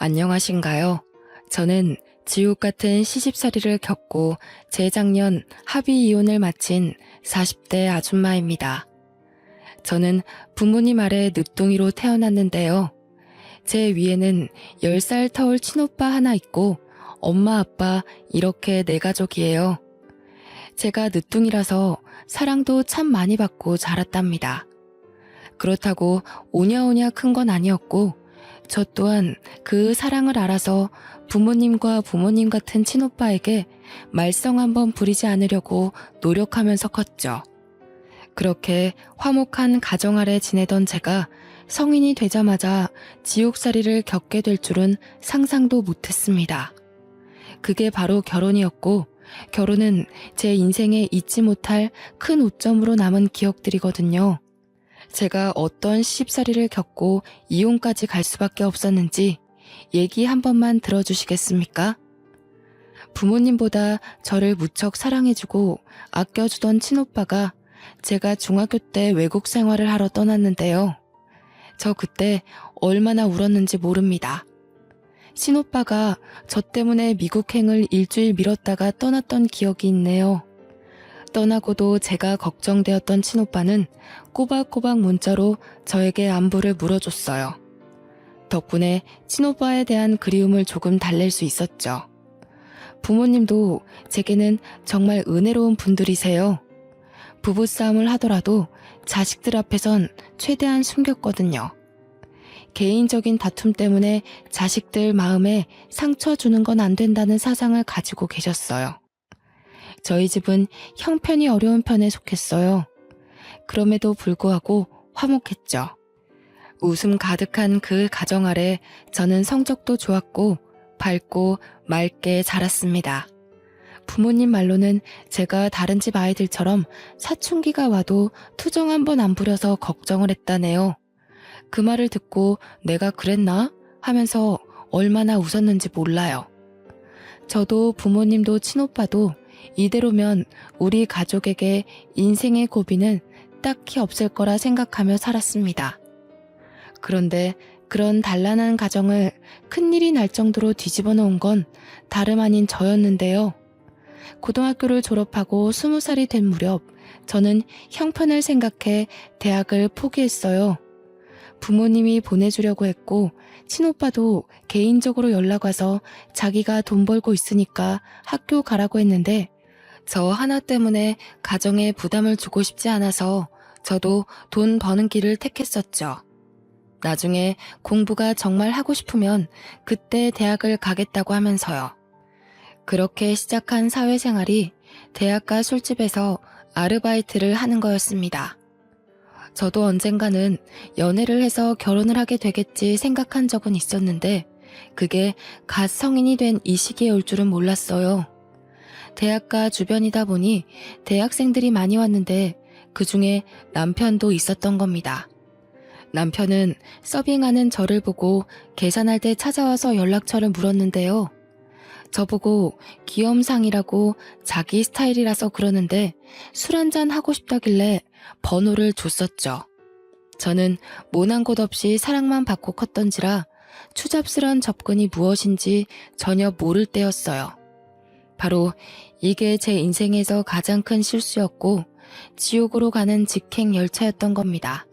안녕하신가요? 저는 지옥 같은 시집살이를 겪고 재작년 합의 이혼을 마친 40대 아줌마입니다. 저는 부모님 아래 늦둥이로 태어났는데요. 제 위에는 10살 터울 친오빠 하나 있고 엄마 아빠 이렇게 네 가족이에요. 제가 늦둥이라서 사랑도 참 많이 받고 자랐답니다. 그렇다고 오냐오냐 큰 건 아니었고 저 또한 그 사랑을 알아서 부모님과 부모님 같은 친오빠에게 말썽 한번 부리지 않으려고 노력하면서 컸죠. 그렇게 화목한 가정 아래 지내던 제가 성인이 되자마자 지옥살이를 겪게 될 줄은 상상도 못했습니다. 그게 바로 결혼이었고, 결혼은 제 인생에 잊지 못할 큰 오점으로 남은 기억들이거든요. 제가 어떤 시집살이를 겪고 이혼까지 갈 수밖에 없었는지 얘기 한 번만 들어주시겠습니까? 부모님보다 저를 무척 사랑해주고 아껴주던 친오빠가 제가 중학교 때 외국 생활을 하러 떠났는데요. 저 그때 얼마나 울었는지 모릅니다. 친오빠가 저 때문에 미국행을 일주일 미뤘다가 떠났던 기억이 있네요. 떠나고도 제가 걱정되었던 친오빠는 꼬박꼬박 문자로 저에게 안부를 물어줬어요. 덕분에 친오빠에 대한 그리움을 조금 달랠 수 있었죠. 부모님도 제게는 정말 은혜로운 분들이세요. 부부싸움을 하더라도 자식들 앞에선 최대한 숨겼거든요. 개인적인 다툼 때문에 자식들 마음에 상처 주는 건 안 된다는 사상을 가지고 계셨어요. 저희 집은 형편이 어려운 편에 속했어요. 그럼에도 불구하고 화목했죠. 웃음 가득한 그 가정 아래 저는 성적도 좋았고 밝고 맑게 자랐습니다. 부모님 말로는 제가 다른 집 아이들처럼 사춘기가 와도 투정 한 번 안 부려서 걱정을 했다네요. 그 말을 듣고 내가 그랬나? 하면서 얼마나 웃었는지 몰라요. 저도 부모님도 친오빠도 이대로면 우리 가족에게 인생의 고비는 딱히 없을 거라 생각하며 살았습니다. 그런데 그런 단란한 가정을 큰일이 날 정도로 뒤집어 놓은 건 다름 아닌 저였는데요. 고등학교를 졸업하고 20살이 된 무렵 저는 형편을 생각해 대학을 포기했어요. 부모님이 보내주려고 했고 친오빠도 개인적으로 연락 와서 자기가 돈 벌고 있으니까 학교 가라고 했는데 저 하나 때문에 가정에 부담을 주고 싶지 않아서 저도 돈 버는 길을 택했었죠. 나중에 공부가 정말 하고 싶으면 그때 대학을 가겠다고 하면서요. 그렇게 시작한 사회생활이 대학가 술집에서 아르바이트를 하는 거였습니다. 저도 언젠가는 연애를 해서 결혼을 하게 되겠지 생각한 적은 있었는데 그게 갓 성인이 된 이 시기에 올 줄은 몰랐어요. 대학가 주변이다 보니 대학생들이 많이 왔는데 그중에 남편도 있었던 겁니다. 남편은 서빙하는 저를 보고 계산할 때 찾아와서 연락처를 물었는데요. 저보고 귀염상이라고 자기 스타일이라서 그러는데 술 한잔 하고 싶다길래 번호를 줬었죠. 저는 모난 곳 없이 사랑만 받고 컸던지라 추잡스런 접근이 무엇인지 전혀 모를 때였어요. 바로 이게 제 인생에서 가장 큰 실수였고 지옥으로 가는 직행 열차였던 겁니다.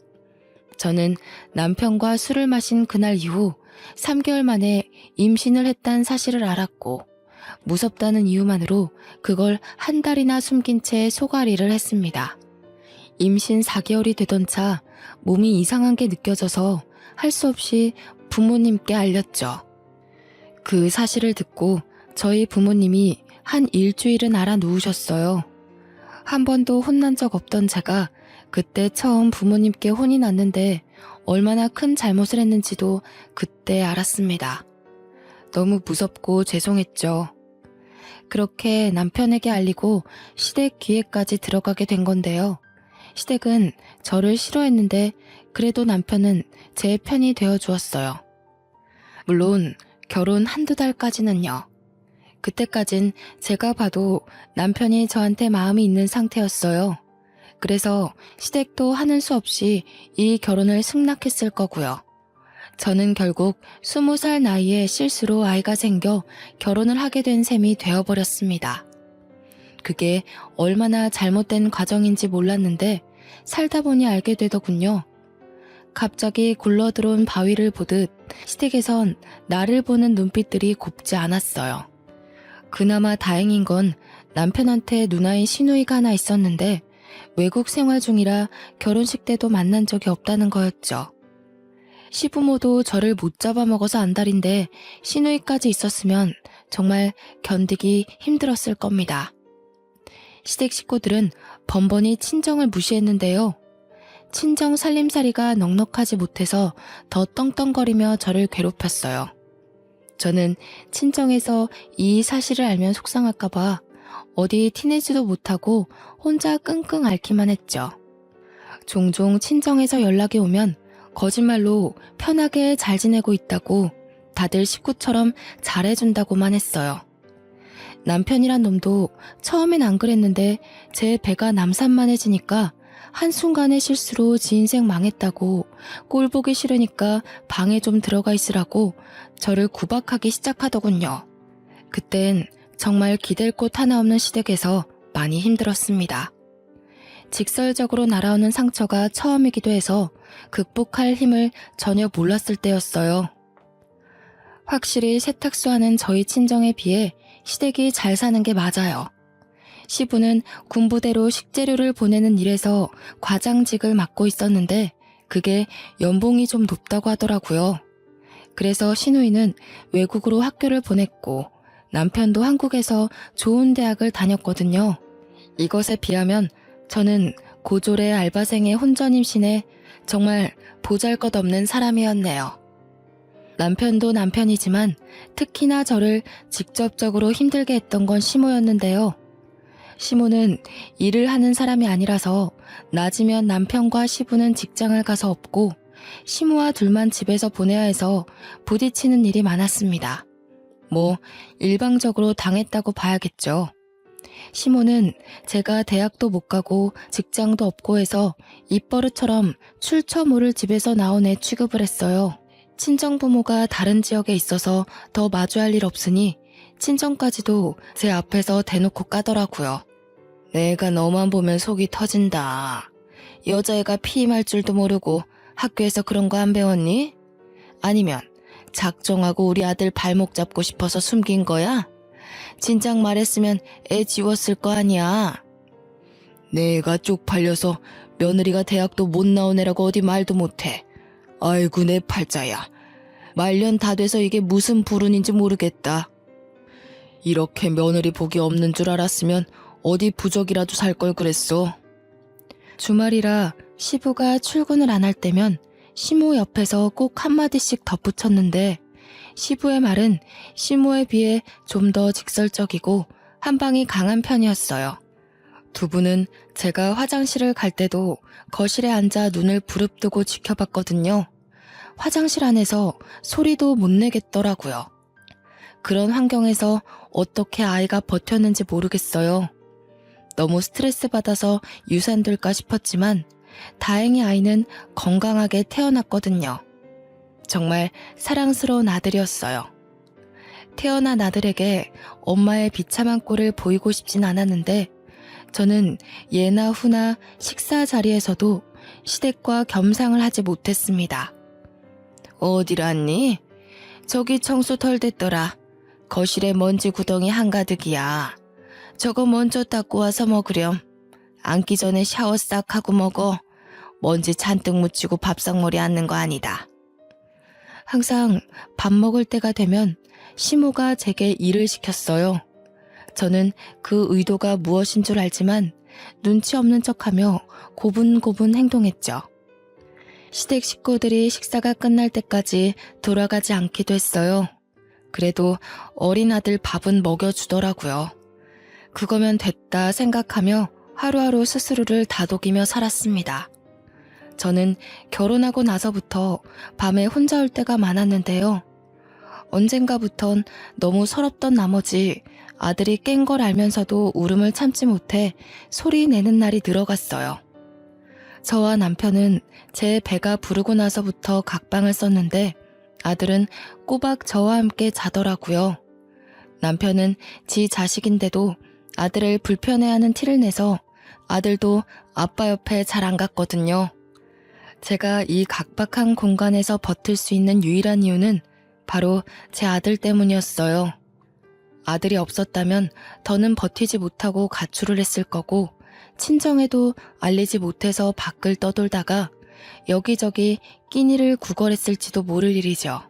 저는 남편과 술을 마신 그날 이후 3개월 만에 임신을 했다는 사실을 알았고 무섭다는 이유만으로 그걸 한 달이나 숨긴 채 소가리를 했습니다. 임신 4개월이 되던 차 몸이 이상한 게 느껴져서 할 수 없이 부모님께 알렸죠. 그 사실을 듣고 저희 부모님이 한 일주일은 알아 누우셨어요. 한 번도 혼난 적 없던 제가 그때 처음 부모님께 혼이 났는데 얼마나 큰 잘못을 했는지도 그때 알았습니다. 너무 무섭고 죄송했죠. 그렇게 남편에게 알리고 시댁 기회까지 들어가게 된 건데요. 시댁은 저를 싫어했는데 그래도 남편은 제 편이 되어주었어요. 물론 결혼 한두 달까지는요. 그때까진 제가 봐도 남편이 저한테 마음이 있는 상태였어요. 그래서 시댁도 하는 수 없이 이 결혼을 승낙했을 거고요. 저는 결국 20살 나이에 실수로 아이가 생겨 결혼을 하게 된 셈이 되어버렸습니다. 그게 얼마나 잘못된 과정인지 몰랐는데 살다 보니 알게 되더군요. 갑자기 굴러들어온 바위를 보듯 시댁에선 나를 보는 눈빛들이 곱지 않았어요. 그나마 다행인 건 남편한테 누나인 시누이가 하나 있었는데 외국 생활 중이라 결혼식 때도 만난 적이 없다는 거였죠. 시부모도 저를 못 잡아먹어서 안달인데 시누이까지 있었으면 정말 견디기 힘들었을 겁니다. 시댁 식구들은 번번이 친정을 무시했는데요. 친정 살림살이가 넉넉하지 못해서 더 떵떵거리며 저를 괴롭혔어요. 저는 친정에서 이 사실을 알면 속상할까봐 어디 티내지도 못하고 혼자 끙끙 앓기만 했죠. 종종 친정에서 연락이 오면 거짓말로 편하게 잘 지내고 있다고 다들 식구처럼 잘해준다고만 했어요. 남편이란 놈도 처음엔 안 그랬는데 제 배가 남산만해지니까 한순간의 실수로 지 인생 망했다고 꼴 보기 싫으니까 방에 좀 들어가 있으라고 저를 구박하기 시작하더군요. 그땐 정말 기댈 곳 하나 없는 시댁에서 많이 힘들었습니다. 직설적으로 날아오는 상처가 처음이기도 해서 극복할 힘을 전혀 몰랐을 때였어요. 확실히 세탁소 하는 저희 친정에 비해 시댁이 잘 사는 게 맞아요. 시부는 군부대로 식재료를 보내는 일에서 과장직을 맡고 있었는데 그게 연봉이 좀 높다고 하더라고요. 그래서 시누이는 외국으로 학교를 보냈고 남편도 한국에서 좋은 대학을 다녔거든요. 이것에 비하면 저는 고졸의 알바생의 혼전 임신에 정말 보잘것없는 사람이었네요. 남편도 남편이지만 특히나 저를 직접적으로 힘들게 했던 건 시모였는데요. 시모는 일을 하는 사람이 아니라서 낮이면 남편과 시부는 직장을 가서 없고 시모와 둘만 집에서 보내야 해서 부딪히는 일이 많았습니다. 일방적으로 당했다고 봐야겠죠. 시모는 제가 대학도 못 가고 직장도 없고 해서 입버릇처럼 출처 모를 집에서 나온 애 취급을 했어요. 친정부모가 다른 지역에 있어서 더 마주할 일 없으니 친정까지도 제 앞에서 대놓고 까더라고요. 내가 너만 보면 속이 터진다. 여자애가 피임할 줄도 모르고 학교에서 그런 거 안 배웠니? 아니면 작정하고 우리 아들 발목 잡고 싶어서 숨긴 거야? 진작 말했으면 애 지웠을 거 아니야. 내가 쪽팔려서 며느리가 대학도 못 나온 애라고 어디 말도 못해. 아이고 내 팔자야. 말년 다 돼서 이게 무슨 불운인지 모르겠다. 이렇게 며느리 복이 없는 줄 알았으면 어디 부적이라도 살 걸 그랬어. 주말이라 시부가 출근을 안 할 때면 시모 옆에서 꼭 한마디씩 덧붙였는데 시부의 말은 시모에 비해 좀 더 직설적이고 한방이 강한 편이었어요. 두 분은 제가 화장실을 갈 때도 거실에 앉아 눈을 부릅뜨고 지켜봤거든요. 화장실 안에서 소리도 못 내겠더라고요. 그런 환경에서 어떻게 아이가 버텼는지 모르겠어요. 너무 스트레스 받아서 유산될까 싶었지만 다행히 아이는 건강하게 태어났거든요. 정말 사랑스러운 아들이었어요. 태어난 아들에게 엄마의 비참한 꼴을 보이고 싶진 않았는데 저는 예나 후나 식사 자리에서도 시댁과 겸상을 하지 못했습니다. 어디를 왔니? 저기 청소 덜 됐더라. 거실에 먼지 구덩이 한가득이야. 저거 먼저 닦고 와서 먹으렴. 앉기 전에 샤워 싹 하고 먹어. 먼지 잔뜩 묻히고 밥상머리 앉는 거 아니다. 항상 밥 먹을 때가 되면 시모가 제게 일을 시켰어요. 저는 그 의도가 무엇인 줄 알지만 눈치 없는 척하며 고분고분 행동했죠. 시댁 식구들이 식사가 끝날 때까지 돌아가지 않기도 했어요. 그래도 어린 아들 밥은 먹여주더라고요. 그거면 됐다 생각하며 하루하루 스스로를 다독이며 살았습니다. 저는 결혼하고 나서부터 밤에 혼자 올 때가 많았는데요. 언젠가부턴 너무 서럽던 나머지 아들이 깬 걸 알면서도 울음을 참지 못해 소리 내는 날이 늘어갔어요. 저와 남편은 제 배가 부르고 나서부터 각방을 썼는데 아들은 꼬박 저와 함께 자더라고요. 남편은 지 자식인데도 아들을 불편해하는 티를 내서 아들도 아빠 옆에 잘 안 갔거든요. 제가 이 각박한 공간에서 버틸 수 있는 유일한 이유는 바로 제 아들 때문이었어요. 아들이 없었다면 더는 버티지 못하고 가출을 했을 거고 친정에도 알리지 못해서 밖을 떠돌다가 여기저기 끼니를 구걸했을지도 모를 일이죠.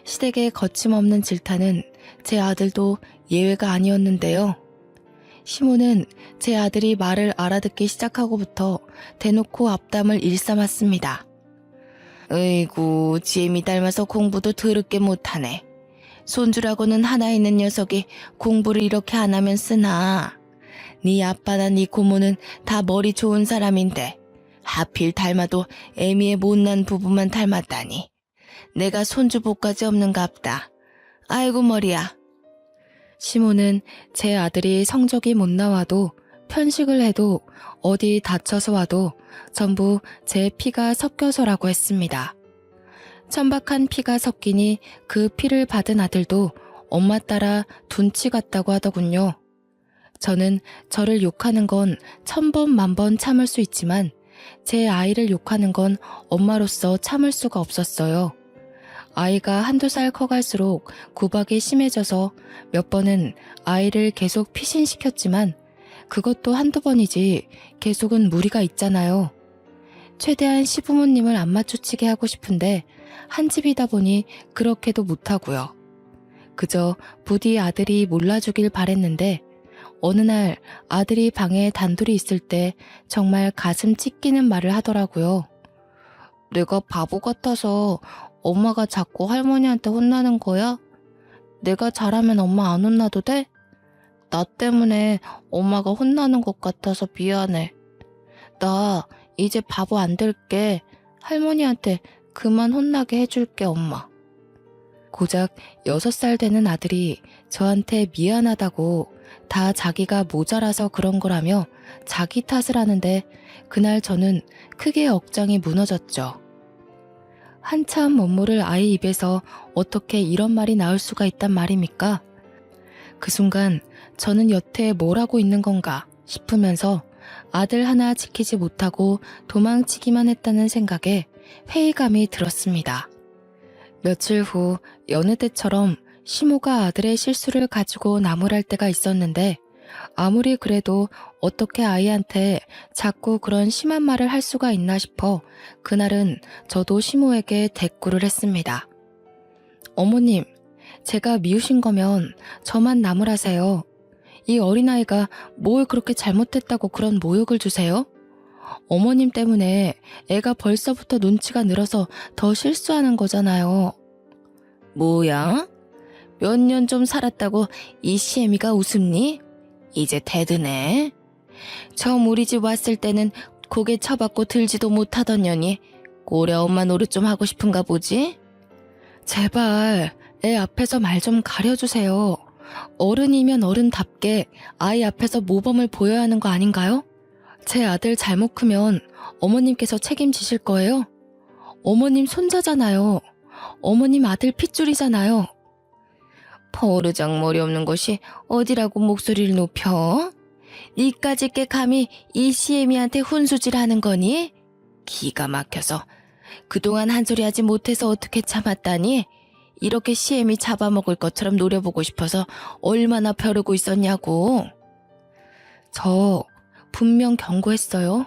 시댁의 거침없는 질타는 제 아들도 예외가 아니었는데요. 시모는 제 아들이 말을 알아듣기 시작하고부터 대놓고 앞담을 일삼았습니다. 으이구, 지엠이 닮아서 공부도 더럽게 못하네. 손주라고는 하나 있는 녀석이 공부를 이렇게 안 하면 쓰나. 네 아빠나 네 고모는 다 머리 좋은 사람인데 하필 닮아도 애미의 못난 부부만 닮았다니. 내가 손주복까지 없는갑다. 아이고 머리야. 시모는 제 아들이 성적이 못 나와도 편식을 해도 어디 다쳐서 와도 전부 제 피가 섞여서라고 했습니다. 천박한 피가 섞이니 그 피를 받은 아들도 엄마 따라 둔치 같다고 하더군요. 저는 저를 욕하는 건 1000번 만번 참을 수 있지만 제 아이를 욕하는 건 엄마로서 참을 수가 없었어요. 아이가 한두 살 커갈수록 구박이 심해져서 몇 번은 아이를 계속 피신시켰지만 그것도 한두 번이지 계속은 무리가 있잖아요. 최대한 시부모님을 안 맞추치게 하고 싶은데 한 집이다 보니 그렇게도 못하고요. 그저 부디 아들이 몰라주길 바랬는데 어느 날 아들이 방에 단둘이 있을 때 정말 가슴 찢기는 말을 하더라고요. 내가 바보 같아서 엄마가 자꾸 할머니한테 혼나는 거야? 내가 잘하면 엄마 안 혼나도 돼? 나 때문에 엄마가 혼나는 것 같아서 미안해. 나 이제 바보 안 될게. 할머니한테 그만 혼나게 해줄게, 엄마. 고작 6살 되는 아들이 저한테 미안하다고 다 자기가 모자라서 그런 거라며 자기 탓을 하는데 그날 저는 크게 억장이 무너졌죠. 한참 못 모를 아이 입에서 어떻게 이런 말이 나올 수가 있단 말입니까? 그 순간 저는 여태 뭘 하고 있는 건가 싶으면서 아들 하나 지키지 못하고 도망치기만 했다는 생각에 회의감이 들었습니다. 며칠 후 여느 때처럼 시모가 아들의 실수를 가지고 나무랄 때가 있었는데 아무리 그래도 어떻게 아이한테 자꾸 그런 심한 말을 할 수가 있나 싶어 그날은 저도 시모에게 대꾸를 했습니다. 어머님, 제가 미우신 거면 저만 나무라세요. 이 어린아이가 뭘 그렇게 잘못했다고 그런 모욕을 주세요? 어머님 때문에 애가 벌써부터 눈치가 늘어서 더 실수하는 거잖아요. 뭐야? 몇 년 좀 살았다고 이 시애미가 웃음니? 이제 대드네. 처음 우리 집 왔을 때는 고개 쳐받고 들지도 못하던 년이 꼬려 엄마 노릇 좀 하고 싶은가 보지? 제발 애 앞에서 말 좀 가려주세요. 어른이면 어른답게 아이 앞에서 모범을 보여야 하는 거 아닌가요? 제 아들 잘못 크면 어머님께서 책임지실 거예요? 어머님 손자잖아요. 어머님 아들 핏줄이잖아요. 포르장머리 없는 것이 어디라고 목소리를 높여? 니까짓 게 감히 이 시애미한테 훈수질하는 거니? 기가 막혀서 그동안 한 소리 하지 못해서 어떻게 참았다니? 이렇게 시애미 잡아먹을 것처럼 노려보고 싶어서 얼마나 벼르고 있었냐고. 저 분명 경고했어요.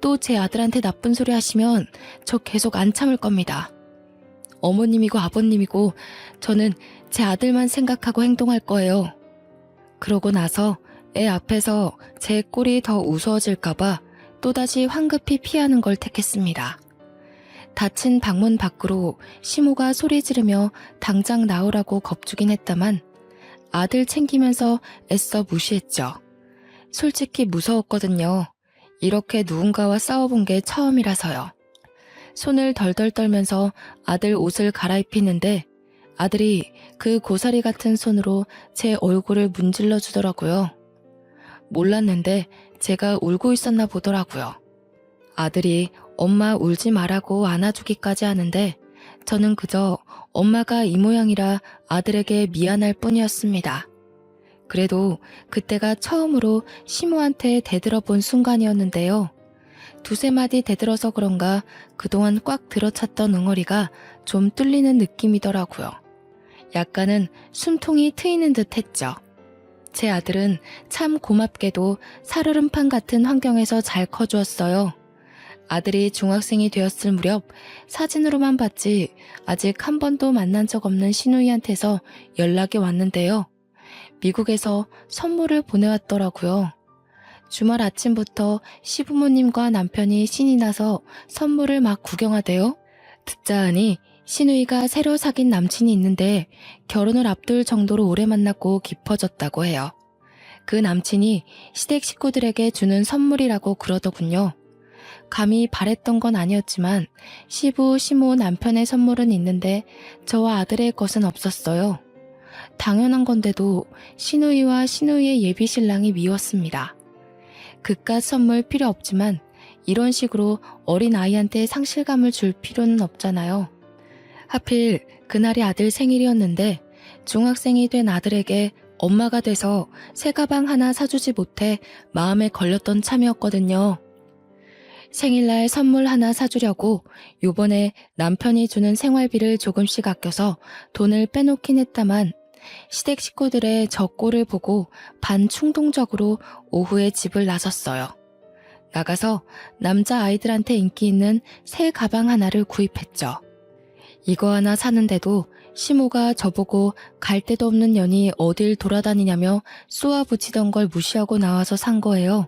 또 제 아들한테 나쁜 소리 하시면 저 계속 안 참을 겁니다. 어머님이고 아버님이고 저는 제 아들만 생각하고 행동할 거예요. 그러고 나서 애 앞에서 제 꼴이 더 우스워질까봐 또다시 황급히 피하는 걸 택했습니다. 닫힌 방문 밖으로 시모가 소리 지르며 당장 나오라고 겁주긴 했다만 아들 챙기면서 애써 무시했죠. 솔직히 무서웠거든요. 이렇게 누군가와 싸워본 게 처음이라서요. 손을 덜덜 떨면서 아들 옷을 갈아입히는데 아들이 그 고사리 같은 손으로 제 얼굴을 문질러 주더라고요. 몰랐는데 제가 울고 있었나 보더라고요. 아들이 엄마 울지 말라고 안아주기까지 하는데 저는 그저 엄마가 이 모양이라 아들에게 미안할 뿐이었습니다. 그래도 그때가 처음으로 시모한테 대들어본 순간이었는데요. 두세 마디 대들어서 그런가 그동안 꽉 들어찼던 응어리가 좀 뚫리는 느낌이더라고요. 약간은 숨통이 트이는 듯 했죠. 제 아들은 참 고맙게도 살얼음판 같은 환경에서 잘 커주었어요. 아들이 중학생이 되었을 무렵 사진으로만 봤지 아직 한 번도 만난 적 없는 시누이한테서 연락이 왔는데요. 미국에서 선물을 보내왔더라고요. 주말 아침부터 시부모님과 남편이 신이 나서 선물을 막 구경하대요. 듣자 하니 시누이가 새로 사귄 남친이 있는데 결혼을 앞둘 정도로 오래 만났고 깊어졌다고 해요. 그 남친이 시댁 식구들에게 주는 선물이라고 그러더군요. 감히 바랬던 건 아니었지만 시부, 시모 남편의 선물은 있는데 저와 아들의 것은 없었어요. 당연한 건데도 시누이와 시누이의 예비 신랑이 미웠습니다. 그깟 선물 필요 없지만 이런 식으로 어린 아이한테 상실감을 줄 필요는 없잖아요. 하필 그날이 아들 생일이었는데 중학생이 된 아들에게 엄마가 돼서 새 가방 하나 사주지 못해 마음에 걸렸던 참이었거든요. 생일날 선물 하나 사주려고 요번에 남편이 주는 생활비를 조금씩 아껴서 돈을 빼놓긴 했다만 시댁 식구들의 저 꼴을 보고 반 충동적으로 오후에 집을 나섰어요. 나가서 남자 아이들한테 인기 있는 새 가방 하나를 구입했죠. 이거 하나 사는데도 시모가 저보고 갈 데도 없는 년이 어딜 돌아다니냐며 쏘아붙이던 걸 무시하고 나와서 산 거예요.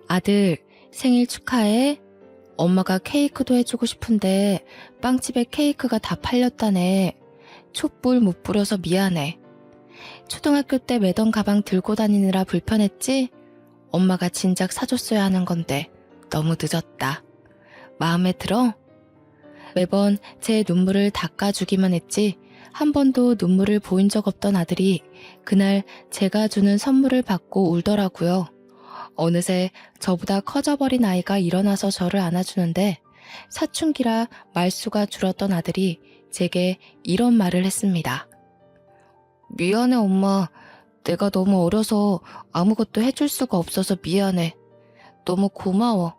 아들, 생일 축하해. 엄마가 케이크도 해주고 싶은데 빵집에 케이크가 다 팔렸다네. 촛불 못 뿌려서 미안해. 초등학교 때 매던 가방 들고 다니느라 불편했지? 엄마가 진작 사줬어야 하는 건데 너무 늦었다. 마음에 들어? 매번 제 눈물을 닦아주기만 했지 한 번도 눈물을 보인 적 없던 아들이 그날 제가 주는 선물을 받고 울더라고요. 어느새 저보다 커져버린 아이가 일어나서 저를 안아주는데 사춘기라 말수가 줄었던 아들이 제게 이런 말을 했습니다. 미안해 엄마. 내가 너무 어려서 아무것도 해줄 수가 없어서 미안해. 너무 고마워.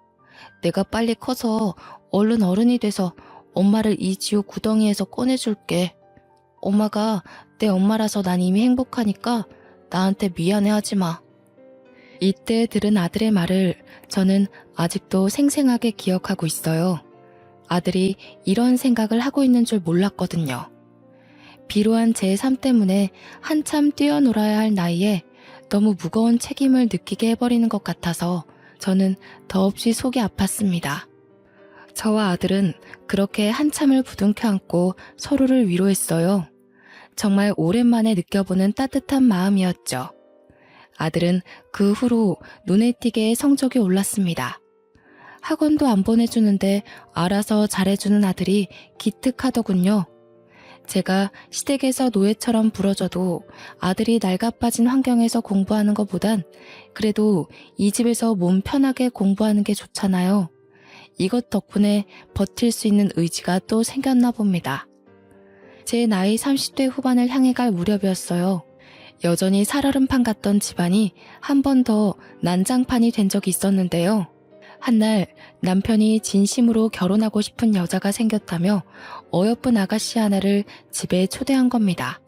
내가 빨리 커서 얼른 어른이 돼서 엄마를 이 지옥 구덩이에서 꺼내줄게. 엄마가 내 엄마라서 난 이미 행복하니까 나한테 미안해하지 마. 이때 들은 아들의 말을 저는 아직도 생생하게 기억하고 있어요. 아들이 이런 생각을 하고 있는 줄 몰랐거든요. 비로한 제 삶 때문에 한참 뛰어놀아야 할 나이에 너무 무거운 책임을 느끼게 해버리는 것 같아서 저는 더없이 속이 아팠습니다. 저와 아들은 그렇게 한참을 부둥켜 안고 서로를 위로했어요. 정말 오랜만에 느껴보는 따뜻한 마음이었죠. 아들은 그 후로 눈에 띄게 성적이 올랐습니다. 학원도 안 보내주는데 알아서 잘해주는 아들이 기특하더군요. 제가 시댁에서 노예처럼 부러져도 아들이 낡아빠진 환경에서 공부하는 것보단 그래도 이 집에서 몸 편하게 공부하는 게 좋잖아요. 이것 덕분에 버틸 수 있는 의지가 또 생겼나 봅니다. 제 나이 30대 후반을 향해 갈 무렵이었어요. 여전히 살얼음판 같던 집안이 한 번 더 난장판이 된 적이 있었는데요. 한날 남편이 진심으로 결혼하고 싶은 여자가 생겼다며 어여쁜 아가씨 하나를 집에 초대한 겁니다.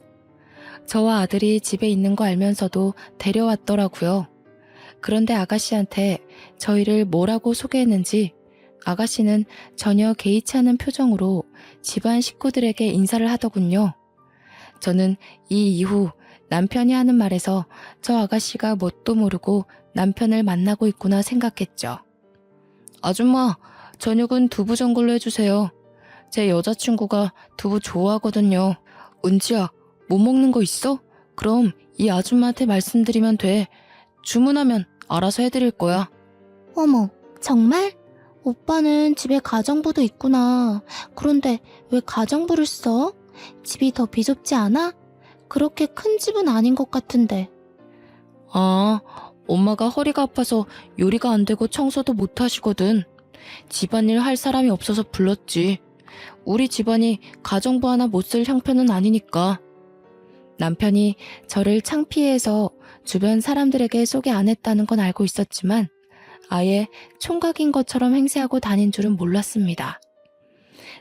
저와 아들이 집에 있는 거 알면서도 데려왔더라고요. 그런데 아가씨한테 저희를 뭐라고 소개했는지 아가씨는 전혀 개의치 않은 표정으로 집안 식구들에게 인사를 하더군요. 저는 이 이후 남편이 하는 말에서 저 아가씨가 뭣도 모르고 남편을 만나고 있구나 생각했죠. 아줌마, 저녁은 두부 전골로 해주세요. 제 여자친구가 두부 좋아하거든요. 은지야, 못 먹는 거 있어? 그럼 이 아줌마한테 말씀드리면 돼. 주문하면 알아서 해드릴 거야. 어머, 정말? 오빠는 집에 가정부도 있구나. 그런데 왜 가정부를 써? 집이 더 비좁지 않아? 그렇게 큰 집은 아닌 것 같은데. 아, 엄마가 허리가 아파서 요리가 안 되고 청소도 못 하시거든. 집안일 할 사람이 없어서 불렀지. 우리 집안이 가정부 하나 못 쓸 형편은 아니니까. 남편이 저를 창피해서 주변 사람들에게 소개 안 했다는 건 알고 있었지만 아예 총각인 것처럼 행세하고 다닌 줄은 몰랐습니다.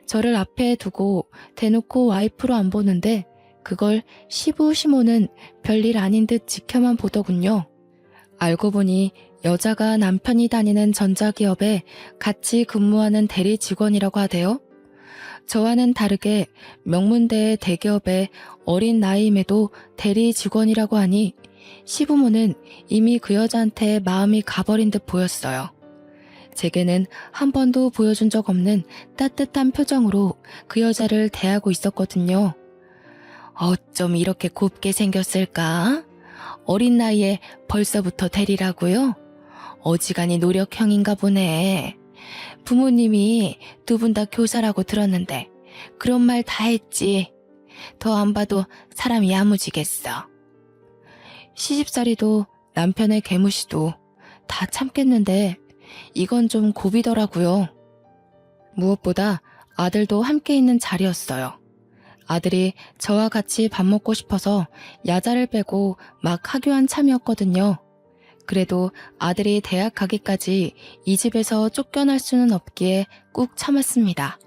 저를 앞에 두고 대놓고 와이프로 안 보는데 그걸 시부 시모는 별일 아닌 듯 지켜만 보더군요. 알고 보니 여자가 남편이 다니는 전자기업에 같이 근무하는 대리 직원이라고 하대요. 저와는 다르게 명문대의 대기업에 어린 나이임에도 대리 직원이라고 하니 시부모는 이미 그 여자한테 마음이 가버린 듯 보였어요. 제게는 한 번도 보여준 적 없는 따뜻한 표정으로 그 여자를 대하고 있었거든요. 어쩜 이렇게 곱게 생겼을까? 어린 나이에 벌써부터 대리라고요? 어지간히 노력형인가 보네. 부모님이 두 분 다 교사라고 들었는데 그런 말 다 했지. 더 안 봐도 사람이 야무지겠어. 시집살이도 남편의 개무시도 다 참겠는데 이건 좀 고비더라고요. 무엇보다 아들도 함께 있는 자리였어요. 아들이 저와 같이 밥 먹고 싶어서 야자를 빼고 막 하교한 참이었거든요. 그래도 아들이 대학 가기까지 이 집에서 쫓겨날 수는 없기에 꾹 참았습니다.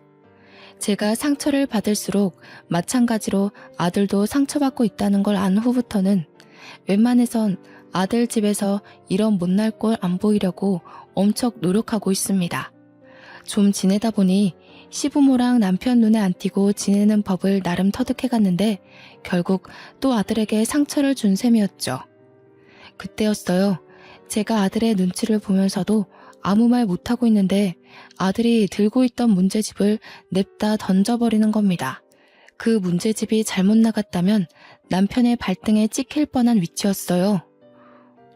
제가 상처를 받을수록 마찬가지로 아들도 상처받고 있다는 걸 안 후부터는 웬만해선 아들 집에서 이런 못날 꼴 안 보이려고 엄청 노력하고 있습니다. 좀 지내다 보니 시부모랑 남편 눈에 안 띄고 지내는 법을 나름 터득해갔는데 결국 또 아들에게 상처를 준 셈이었죠. 그때였어요. 제가 아들의 눈치를 보면서도 아무 말 못하고 있는데 아들이 들고 있던 문제집을 냅다 던져버리는 겁니다. 그 문제집이 잘못 나갔다면 남편의 발등에 찍힐 뻔한 위치였어요.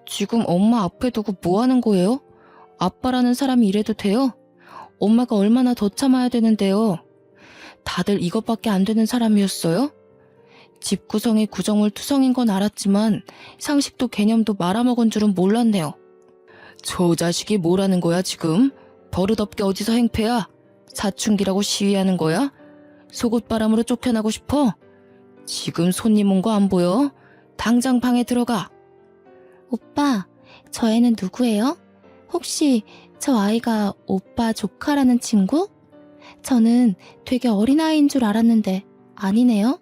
지금 엄마 앞에 두고 뭐 하는 거예요? 아빠라는 사람이 이래도 돼요? 엄마가 얼마나 더 참아야 되는데요. 다들 이것밖에 안 되는 사람이었어요? 집 구성이 구정물투성인 건 알았지만 상식도 개념도 말아먹은 줄은 몰랐네요. 저 자식이 뭐라는 거야 지금? 버릇없게 어디서 행패야? 사춘기라고 시위하는 거야? 속옷바람으로 쫓겨나고 싶어? 지금 손님 온 거 안 보여? 당장 방에 들어가. 오빠, 저 애는 누구예요? 혹시 저 아이가 오빠 조카라는 친구? 저는 되게 어린아이인 줄 알았는데 아니네요?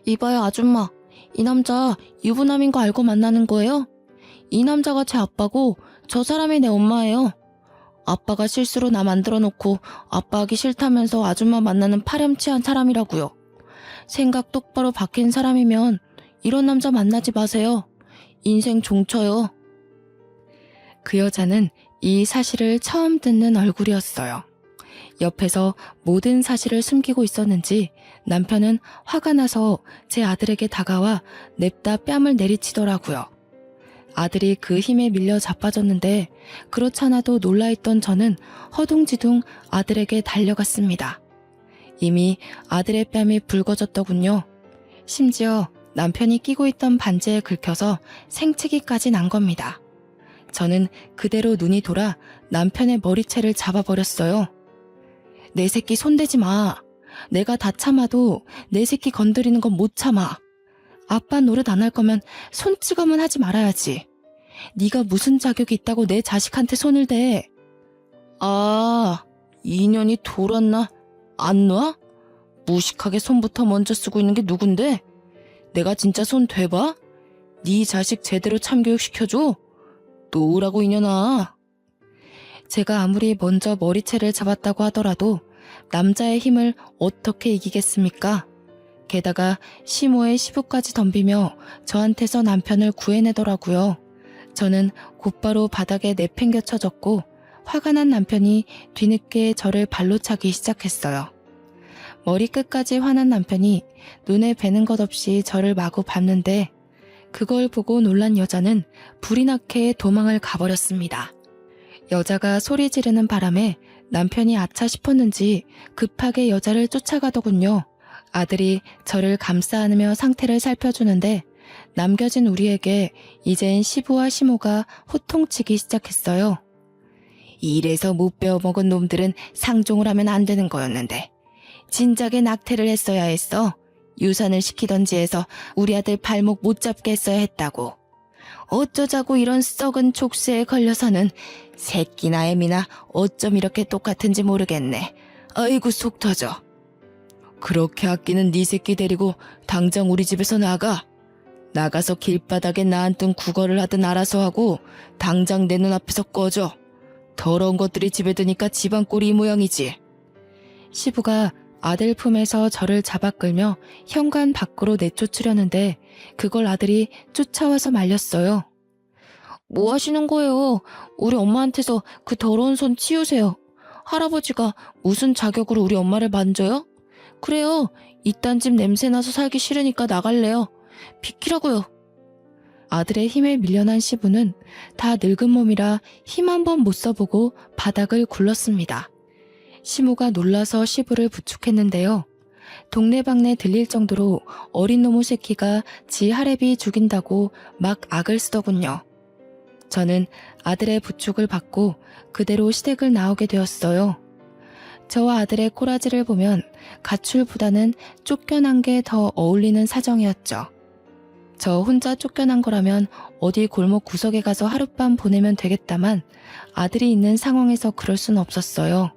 이봐요 아줌마, 이 남자 유부남인 거 알고 만나는 거예요? 이 남자가 제 아빠고 저 사람이 내 엄마예요. 아빠가 실수로 나 만들어 놓고 아빠 하기 싫다면서 아줌마 만나는 파렴치한 사람이라고요. 생각 똑바로 바뀐 사람이면 이런 남자 만나지 마세요. 인생 종쳐요. 그 여자는 이 사실을 처음 듣는 얼굴이었어요. 옆에서 모든 사실을 숨기고 있었는지 남편은 화가 나서 제 아들에게 다가와 냅다 뺨을 내리치더라고요. 아들이 그 힘에 밀려 자빠졌는데 그렇잖아도 놀라있던 저는 허둥지둥 아들에게 달려갔습니다. 이미 아들의 뺨이 붉어졌더군요. 심지어 남편이 끼고 있던 반지에 긁혀서 생채기까지 난 겁니다. 저는 그대로 눈이 돌아 남편의 머리채를 잡아버렸어요. 내 새끼 손대지 마. 내가 다 참아도 내 새끼 건드리는 건 못 참아. 아빠 노릇 안 할 거면 손찌검은 하지 말아야지. 네가 무슨 자격이 있다고 내 자식한테 손을 대. 아, 인연이 돌았나? 안 놔? 무식하게 손부터 먼저 쓰고 있는 게 누군데? 내가 진짜 손 대봐? 네 자식 제대로 참교육 시켜줘? 노라고 이년아. 제가 아무리 먼저 머리채를 잡았다고 하더라도 남자의 힘을 어떻게 이기겠습니까? 게다가 시모의 시부까지 덤비며 저한테서 남편을 구해내더라고요. 저는 곧바로 바닥에 내팽겨쳐졌고 화가 난 남편이 뒤늦게 저를 발로 차기 시작했어요. 머리끝까지 화난 남편이 눈에 뵈는 것 없이 저를 마구 밟는데 그걸 보고 놀란 여자는 불이 나게 도망을 가버렸습니다. 여자가 소리 지르는 바람에 남편이 아차 싶었는지 급하게 여자를 쫓아가더군요. 아들이 저를 감싸 안으며 상태를 살펴주는데 남겨진 우리에게 이젠 시부와 시모가 호통치기 시작했어요. 이래서 못 배워먹은 놈들은 상종을 하면 안 되는 거였는데 진작에 낙태를 했어야 했어. 유산을 시키던지 해서 우리 아들 발목 못 잡게 했어야 했다고. 어쩌자고 이런 썩은 족쇄에 걸려서는 새끼나 애미나 어쩜 이렇게 똑같은지 모르겠네. 아이고 속 터져. 그렇게 아끼는 네 새끼 데리고 당장 우리 집에서 나가. 나가서 길바닥에 나앉든 구걸을 하든 알아서 하고 당장 내 눈앞에서 꺼져. 더러운 것들이 집에 드니까 집안 꼴이 이 모양이지. 시부가 아들 품에서 저를 잡아 끌며 현관 밖으로 내쫓으려는데 그걸 아들이 쫓아와서 말렸어요. 뭐 하시는 거예요? 우리 엄마한테서 그 더러운 손 치우세요. 할아버지가 무슨 자격으로 우리 엄마를 만져요? 그래요. 이딴 집 냄새나서 살기 싫으니까 나갈래요. 비키라고요. 아들의 힘에 밀려난 시부는 다 늙은 몸이라 힘 한 번 못 써보고 바닥을 굴렀습니다. 시모가 놀라서 시부를 부축했는데요. 동네방네 들릴 정도로 어린 놈의 새끼가 지 할애비 죽인다고 막 악을 쓰더군요. 저는 아들의 부축을 받고 그대로 시댁을 나오게 되었어요. 저와 아들의 꼬라지를 보면 가출보다는 쫓겨난 게 더 어울리는 사정이었죠. 저 혼자 쫓겨난 거라면 어디 골목 구석에 가서 하룻밤 보내면 되겠다만 아들이 있는 상황에서 그럴 순 없었어요.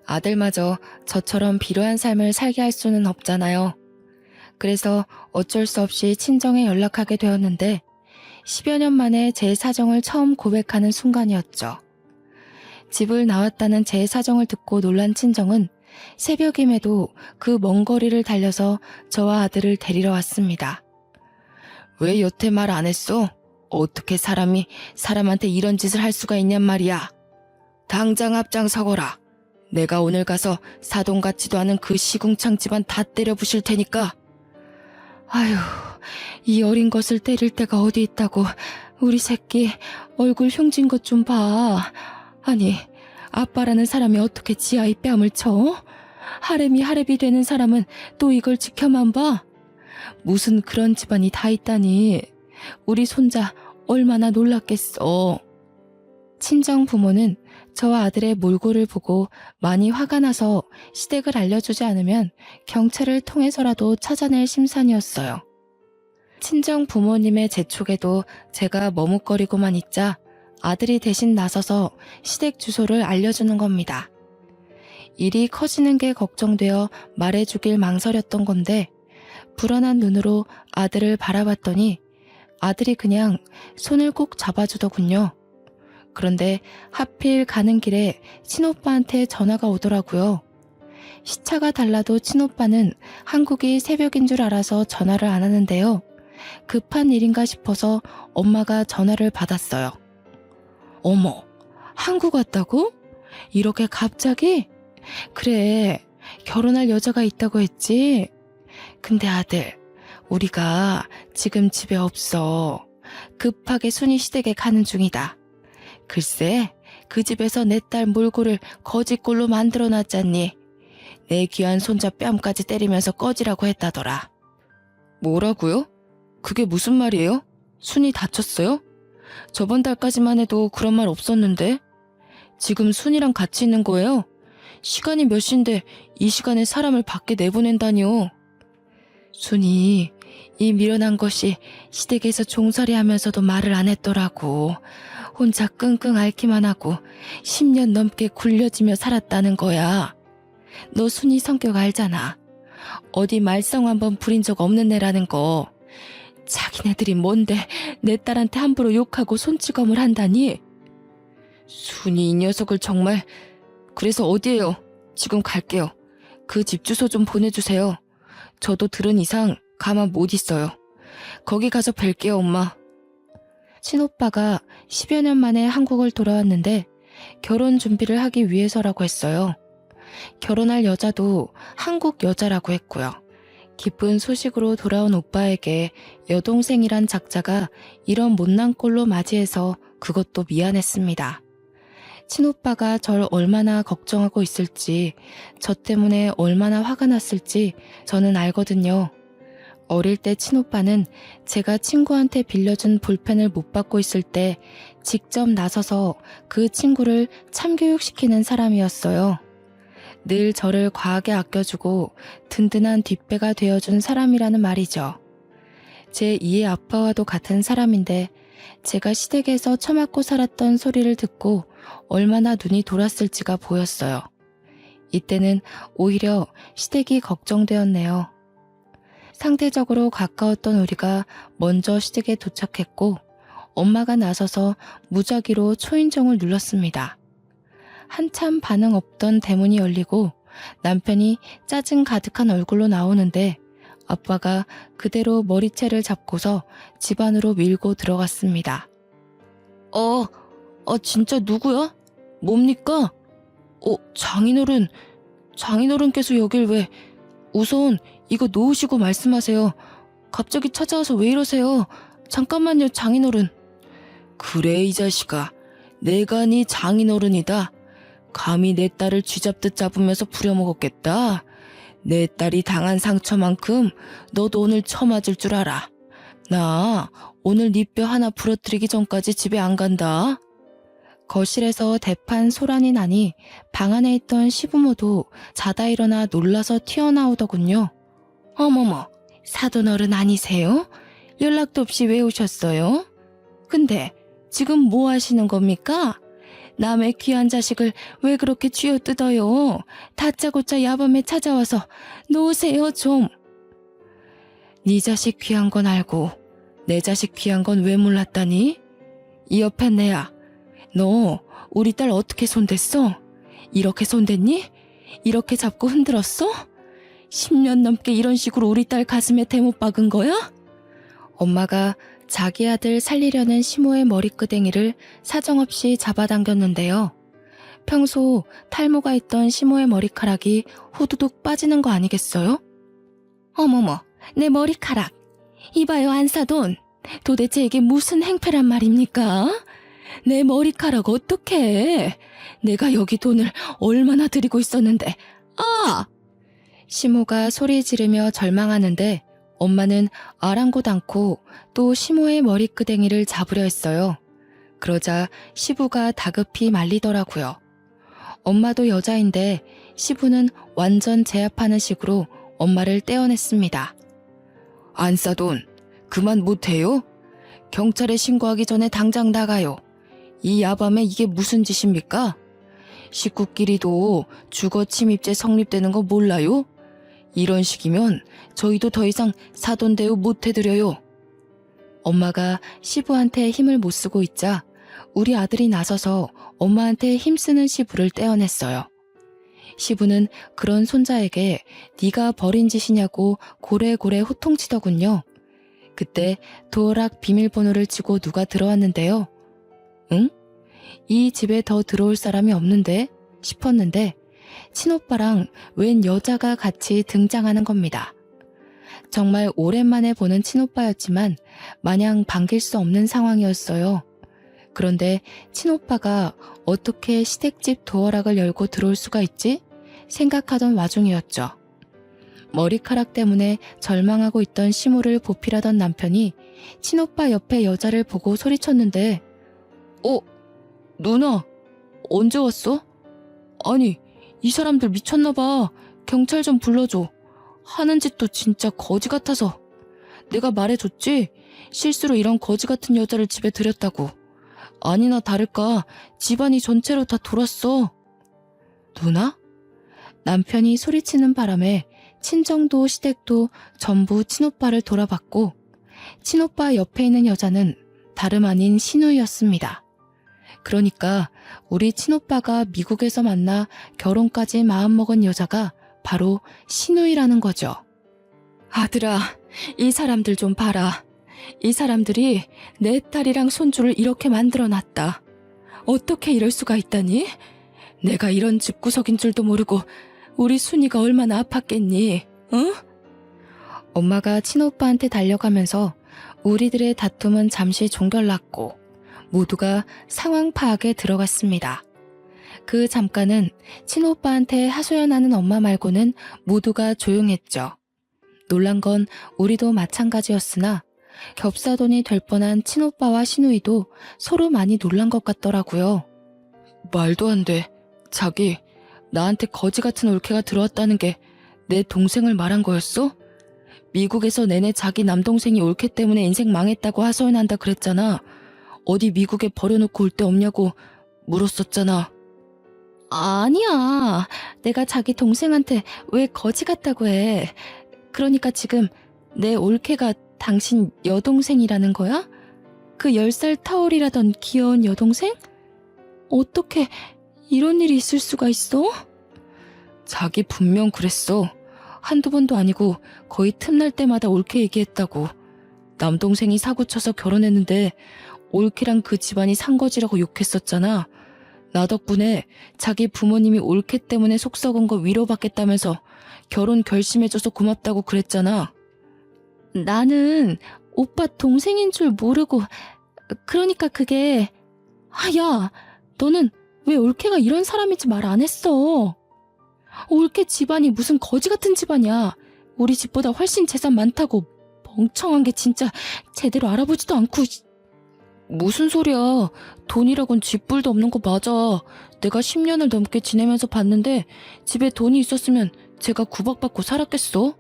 아들마저 저처럼 비루한 삶을 살게 할 수는 없잖아요. 그래서 어쩔 수 없이 친정에 연락하게 되었는데 10여 년 만에 제 사정을 처음 고백하는 순간이었죠. 집을 나왔다는 제 사정을 듣고 놀란 친정은 새벽임에도 그 먼 거리를 달려서 저와 아들을 데리러 왔습니다. 왜 여태 말 안 했어? 어떻게 사람이 사람한테 이런 짓을 할 수가 있냔 말이야. 당장 앞장서거라. 내가 오늘 가서 사돈 같지도 않은 그 시궁창 집안 다 때려 부실 테니까. 아휴, 이 어린 것을 때릴 데가 어디 있다고. 우리 새끼 얼굴 흉진 것 좀 봐. 아니, 아빠라는 사람이 어떻게 지 아이 뺨을 쳐? 하렘이 하렘이 되는 사람은 또 이걸 지켜만 봐. 무슨 그런 집안이 다 있다니. 우리 손자 얼마나 놀랐겠어. 친정 부모는 저와 아들의 몰골을 보고 많이 화가 나서 시댁을 알려주지 않으면 경찰을 통해서라도 찾아낼 심산이었어요. 친정 부모님의 재촉에도 제가 머뭇거리고만 있자 아들이 대신 나서서 시댁 주소를 알려주는 겁니다. 일이 커지는 게 걱정되어 말해주길 망설였던 건데 불안한 눈으로 아들을 바라봤더니 아들이 그냥 손을 꼭 잡아주더군요. 그런데 하필 가는 길에 친오빠한테 전화가 오더라고요. 시차가 달라도 친오빠는 한국이 새벽인 줄 알아서 전화를 안 하는데요. 급한 일인가 싶어서 엄마가 전화를 받았어요. 어머, 한국 왔다고? 이렇게 갑자기? 그래, 결혼할 여자가 있다고 했지? 근데 아들, 우리가 지금 집에 없어. 급하게 순이 시댁에 가는 중이다. 글쎄, 그 집에서 내 딸 몰골을 거짓골로 만들어놨잖니. 내 귀한 손자 뺨까지 때리면서 꺼지라고 했다더라. 뭐라고요? 그게 무슨 말이에요? 순이 다쳤어요? 저번 달까지만 해도 그런 말 없었는데. 지금 순이랑 같이 있는 거예요? 시간이 몇 시인데 이 시간에 사람을 밖에 내보낸다니요. 순이 이 미련한 것이 시댁에서 종살이 하면서도 말을 안 했더라고. 혼자 끙끙 앓기만 하고 10년 넘게 굴려지며 살았다는 거야. 너 순이 성격 알잖아. 어디 말썽 한번 부린 적 없는 애라는 거. 자기네들이 뭔데 내 딸한테 함부로 욕하고 손찌검을 한다니? 순이 이 녀석을 정말. 그래서 어디에요? 지금 갈게요. 그 집 주소 좀 보내주세요. 저도 들은 이상 가만 못 있어요. 거기 가서 뵐게요, 엄마. 친오빠가 10여 년 만에 한국을 돌아왔는데 결혼 준비를 하기 위해서라고 했어요. 결혼할 여자도 한국 여자라고 했고요. 기쁜 소식으로 돌아온 오빠에게 여동생이란 작자가 이런 못난 꼴로 맞이해서 그것도 미안했습니다. 친오빠가 절 얼마나 걱정하고 있을지, 저 때문에 얼마나 화가 났을지 저는 알거든요. 어릴 때 친오빠는 제가 친구한테 빌려준 볼펜을 못 받고 있을 때 직접 나서서 그 친구를 참교육시키는 사람이었어요. 늘 저를 과하게 아껴주고 든든한 뒷배가 되어준 사람이라는 말이죠. 제 2의 아빠와도 같은 사람인데 제가 시댁에서 처맞고 살았던 소리를 듣고 얼마나 눈이 돌았을지가 보였어요. 이때는 오히려 시댁이 걱정되었네요. 상대적으로 가까웠던 우리가 먼저 시댁에 도착했고 엄마가 나서서 무작위로 초인종을 눌렀습니다. 한참 반응 없던 대문이 열리고 남편이 짜증 가득한 얼굴로 나오는데 아빠가 그대로 머리채를 잡고서 집 안으로 밀고 들어갔습니다. 진짜 누구야? 뭡니까? 장인어른께서 여길 왜? 우선 이거 놓으시고 말씀하세요. 갑자기 찾아와서 왜 이러세요? 잠깐만요, 장인어른. 그래, 이 자식아. 내가 네 장인어른이다. 감히 내 딸을 쥐잡듯 잡으면서 부려먹었겠다. 내 딸이 당한 상처만큼 너도 오늘 처맞을 줄 알아. 나 오늘 네 뼈 하나 부러뜨리기 전까지 집에 안 간다. 거실에서 대판 소란이 나니 방 안에 있던 시부모도 자다 일어나 놀라서 튀어나오더군요. 어머머, 사돈어른 아니세요? 연락도 없이 왜 오셨어요? 근데 지금 뭐 하시는 겁니까? 남의 귀한 자식을 왜 그렇게 쥐어뜯어요? 다짜고짜 야밤에 찾아와서 놓으세요 좀. 네 자식 귀한 건 알고 내 자식 귀한 건 왜 몰랐다니? 이 옆에 내야. 너 우리 딸 어떻게 손댔어? 이렇게 손댔니? 이렇게 잡고 흔들었어? 10년 넘게 이런 식으로 우리 딸 가슴에 대못 박은 거야? 엄마가 자기 아들 살리려는 시모의 머리끄댕이를 사정없이 잡아당겼는데요. 평소 탈모가 있던 시모의 머리카락이 후두둑 빠지는 거 아니겠어요? 어머머, 내 머리카락. 이봐요, 안사돈. 도대체 이게 무슨 행패란 말입니까? 내 머리카락 어떡해. 내가 여기 돈을 얼마나 들이고 있었는데. 시모가 소리 지르며 절망하는데 엄마는 아랑곳 않고 또 시모의 머리끄댕이를 잡으려 했어요. 그러자 시부가 다급히 말리더라고요. 엄마도 여자인데 시부는 완전 제압하는 식으로 엄마를 떼어냈습니다. 안사돈, 그만 못해요? 경찰에 신고하기 전에 당장 나가요. 이 야밤에 이게 무슨 짓입니까? 식구끼리도 주거 침입죄 성립되는 거 몰라요? 이런 식이면 저희도 더 이상 사돈 대우 못 해드려요. 엄마가 시부한테 힘을 못 쓰고 있자 우리 아들이 나서서 엄마한테 힘쓰는 시부를 떼어냈어요. 시부는 그런 손자에게 네가 벌인 짓이냐고 고래고래 호통치더군요. 그때 도어락 비밀번호를 치고 누가 들어왔는데요. 응? 이 집에 더 들어올 사람이 없는데 싶었는데 친오빠랑 웬 여자가 같이 등장하는 겁니다. 정말 오랜만에 보는 친오빠였지만 마냥 반길 수 없는 상황이었어요. 그런데 친오빠가 어떻게 시댁집 도어락을 열고 들어올 수가 있지? 생각하던 와중이었죠. 머리카락 때문에 절망하고 있던 시모를 보필하던 남편이 친오빠 옆에 여자를 보고 소리쳤는데 누나, 언제 왔어? 아니, 이 사람들 미쳤나봐. 경찰 좀 불러줘. 하는 짓도 진짜 거지 같아서. 내가 말해줬지? 실수로 이런 거지 같은 여자를 집에 들였다고. 아니나 다를까 집안이 전체로 다 돌았어. 누나? 남편이 소리치는 바람에 친정도 시댁도 전부 친오빠를 돌아봤고 친오빠 옆에 있는 여자는 다름 아닌 신우이였습니다. 그러니까 우리 친오빠가 미국에서 만나 결혼까지 마음먹은 여자가 바로 신우이라는 거죠. 아들아, 이 사람들 좀 봐라. 이 사람들이 내 딸이랑 손주를 이렇게 만들어놨다. 어떻게 이럴 수가 있다니? 내가 이런 집구석인 줄도 모르고 우리 순이가 얼마나 아팠겠니? 응? 엄마가 친오빠한테 달려가면서 우리들의 다툼은 잠시 종결났고 모두가 상황 파악에 들어갔습니다. 그 잠깐은 친오빠한테 하소연하는 엄마 말고는 모두가 조용했죠. 놀란 건 우리도 마찬가지였으나 겹사돈이 될 뻔한 친오빠와 시누이도 서로 많이 놀란 것 같더라고요. 말도 안 돼. 자기, 나한테 거지 같은 올케가 들어왔다는 게 내 동생을 말한 거였어? 미국에서 내내 자기 남동생이 올케 때문에 인생 망했다고 하소연한다 그랬잖아. 어디 미국에 버려놓고 올 데 없냐고 물었었잖아. 아니야. 내가 자기 동생한테 왜 거지 같다고 해. 그러니까 지금 내 올케가 당신 여동생이라는 거야? 그 10살 타올이라던 귀여운 여동생? 어떻게 이런 일이 있을 수가 있어? 자기 분명 그랬어. 한두 번도 아니고 거의 틈날 때마다 올케 얘기했다고. 남동생이 사고쳐서 결혼했는데 올케랑 그 집안이 산거지라고 욕했었잖아. 나 덕분에 자기 부모님이 올케 때문에 속 썩은 거 위로받겠다면서 결혼 결심해줘서 고맙다고 그랬잖아. 나는 오빠 동생인 줄 모르고, 그러니까 그게... 야, 너는 왜 올케가 이런 사람인지 말 안 했어? 올케 집안이 무슨 거지 같은 집안이야. 우리 집보다 훨씬 재산 많다고. 멍청한 게 진짜 제대로 알아보지도 않고. 무슨 소리야. 돈이라곤 쥐뿔도 없는 거 맞아. 내가 10년을 넘게 지내면서 봤는데 집에 돈이 있었으면 제가 구박받고 살았겠어?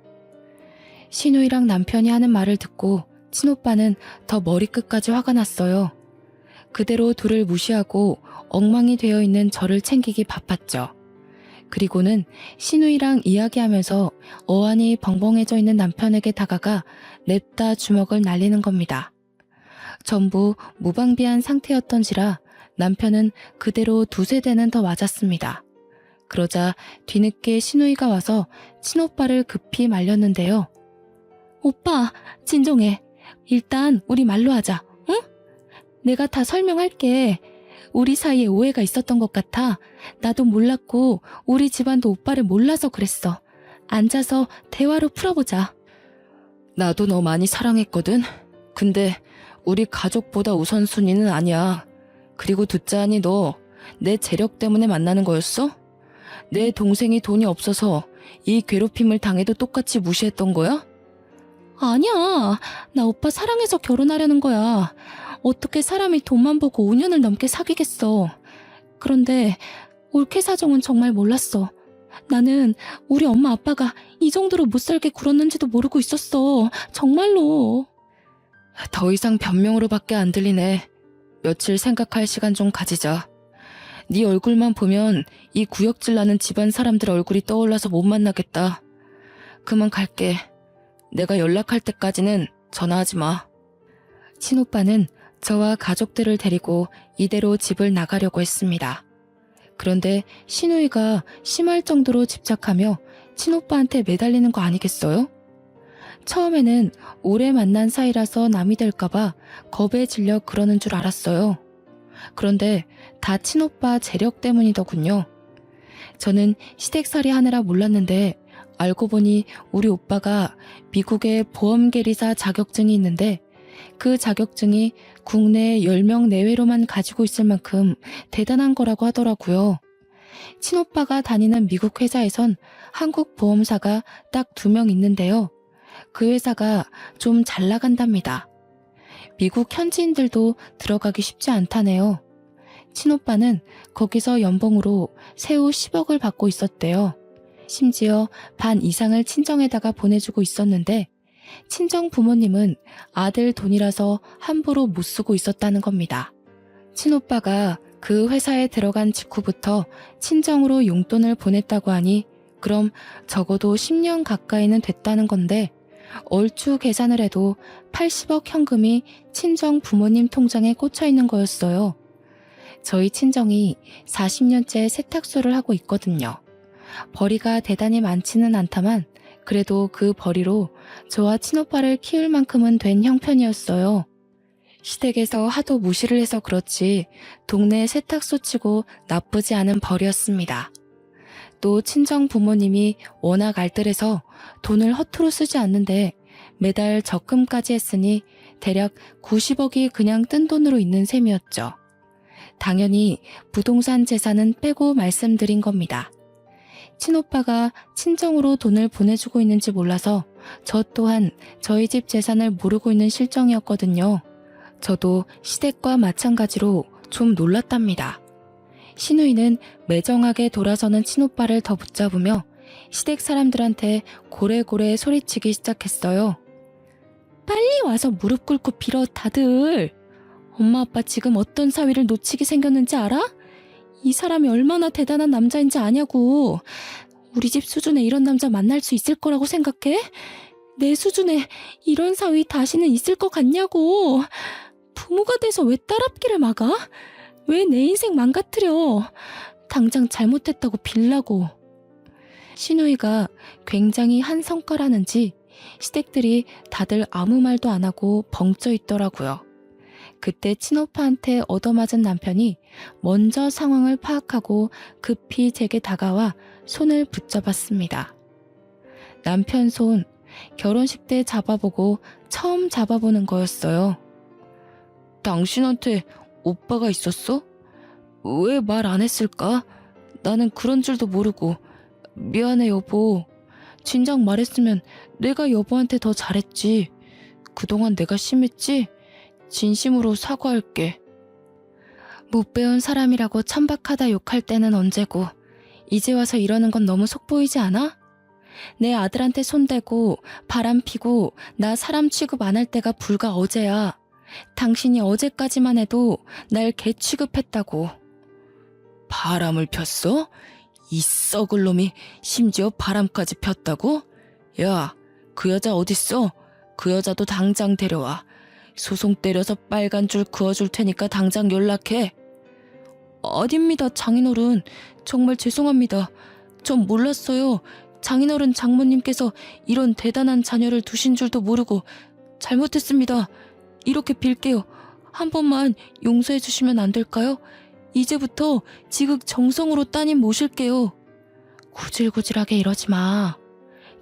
신우이랑 남편이 하는 말을 듣고 친오빠는 더 머리끝까지 화가 났어요. 그대로 둘을 무시하고 엉망이 되어 있는 저를 챙기기 바빴죠. 그리고는 신우이랑 이야기하면서 어안이 벙벙해져 있는 남편에게 다가가 냅다 주먹을 날리는 겁니다. 전부 무방비한 상태였던지라 남편은 그대로 두세 대는 더 맞았습니다. 그러자 뒤늦게 신우이가 와서 친오빠를 급히 말렸는데요. 오빠, 진정해. 일단 우리 말로 하자, 응? 내가 다 설명할게. 우리 사이에 오해가 있었던 것 같아. 나도 몰랐고 우리 집안도 오빠를 몰라서 그랬어. 앉아서 대화로 풀어보자. 나도 너 많이 사랑했거든. 근데 우리 가족보다 우선순위는 아니야. 그리고 듣자 하니 너 내 재력 때문에 만나는 거였어? 내 동생이 돈이 없어서 이 괴롭힘을 당해도 똑같이 무시했던 거야? 아니야. 나 오빠 사랑해서 결혼하려는 거야. 어떻게 사람이 돈만 보고 5년을 넘게 사귀겠어. 그런데 올케 사정은 정말 몰랐어. 나는 우리 엄마 아빠가 이 정도로 못 살게 굴었는지도 모르고 있었어. 정말로. 더 이상 변명으로밖에 안 들리네. 며칠 생각할 시간 좀 가지자. 네 얼굴만 보면 이 구역질 나는 집안 사람들 얼굴이 떠올라서 못 만나겠다. 그만 갈게. 내가 연락할 때까지는 전화하지 마. 친오빠는 저와 가족들을 데리고 이대로 집을 나가려고 했습니다. 그런데 신우이가 심할 정도로 집착하며 친오빠한테 매달리는 거 아니겠어요? 처음에는 오래 만난 사이라서 남이 될까봐 겁에 질려 그러는 줄 알았어요. 그런데 다 친오빠 재력 때문이더군요. 저는 시댁살이 하느라 몰랐는데 알고 보니 우리 오빠가 미국의 보험계리사 자격증이 있는데 그 자격증이 국내 10명 내외로만 가지고 있을 만큼 대단한 거라고 하더라고요. 친오빠가 다니는 미국 회사에선 한국 보험사가 딱 2명 있는데요. 그 회사가 좀 잘 나간답니다. 미국 현지인들도 들어가기 쉽지 않다네요. 친오빠는 거기서 연봉으로 세후 10억을 받고 있었대요. 심지어 반 이상을 친정에다가 보내주고 있었는데 친정 부모님은 아들 돈이라서 함부로 못 쓰고 있었다는 겁니다. 친오빠가 그 회사에 들어간 직후부터 친정으로 용돈을 보냈다고 하니 그럼 적어도 10년 가까이는 됐다는 건데 얼추 계산을 해도 80억 현금이 친정 부모님 통장에 꽂혀 있는 거였어요. 저희 친정이 40년째 세탁소를 하고 있거든요. 벌이가 대단히 많지는 않다만 그래도 그 벌이로 저와 친오빠를 키울 만큼은 된 형편이었어요. 시댁에서 하도 무시를 해서 그렇지 동네 세탁소 치고 나쁘지 않은 벌이었습니다. 또 친정 부모님이 워낙 알뜰해서 돈을 허투루 쓰지 않는데 매달 적금까지 했으니 대략 90억이 그냥 뜬 돈으로 있는 셈이었죠. 당연히 부동산 재산은 빼고 말씀드린 겁니다. 친오빠가 친정으로 돈을 보내주고 있는지 몰라서 저 또한 저희 집 재산을 모르고 있는 실정이었거든요. 저도 시댁과 마찬가지로 좀 놀랐답니다. 신우이는 매정하게 돌아서는 친오빠를 더 붙잡으며 시댁 사람들한테 고래고래 소리치기 시작했어요. 빨리 와서 무릎 꿇고 빌어 다들. 엄마 아빠 지금 어떤 사위를 놓치게 생겼는지 알아? 이 사람이 얼마나 대단한 남자인지 아냐고. 우리 집 수준에 이런 남자 만날 수 있을 거라고 생각해? 내 수준에 이런 사위 다시는 있을 것 같냐고. 부모가 돼서 왜 딸앞길을 막아? 왜 내 인생 망가뜨려? 당장 잘못했다고 빌라고. 신우이가 굉장히 한 성과라는지 시댁들이 다들 아무 말도 안 하고 벙쪄 있더라고요. 그때 친오빠한테 얻어맞은 남편이 먼저 상황을 파악하고 급히 제게 다가와 손을 붙잡았습니다. 남편 손, 결혼식 때 잡아보고 처음 잡아보는 거였어요. 당신한테 오빠가 있었어? 왜 말 안 했을까? 나는 그런 줄도 모르고. 미안해 여보. 진작 말했으면 내가 여보한테 더 잘했지. 그동안 내가 심했지? 진심으로 사과할게. 못 배운 사람이라고 천박하다 욕할 때는 언제고 이제 와서 이러는 건 너무 속보이지 않아? 내 아들한테 손대고 바람 피고 나 사람 취급 안 할 때가 불과 어제야. 당신이 어제까지만 해도 날 개 취급했다고. 바람을 폈어? 이 썩을 놈이 심지어 바람까지 폈다고? 야, 그 여자 어딨어? 그 여자도 당장 데려와. 소송 때려서 빨간 줄 그어줄 테니까 당장 연락해. 아닙니다, 장인어른. 정말 죄송합니다. 전 몰랐어요. 장인어른 장모님께서 이런 대단한 자녀를 두신 줄도 모르고 잘못했습니다. 이렇게 빌게요. 한 번만 용서해 주시면 안 될까요? 이제부터 지극정성으로 따님 모실게요. 구질구질하게 이러지 마.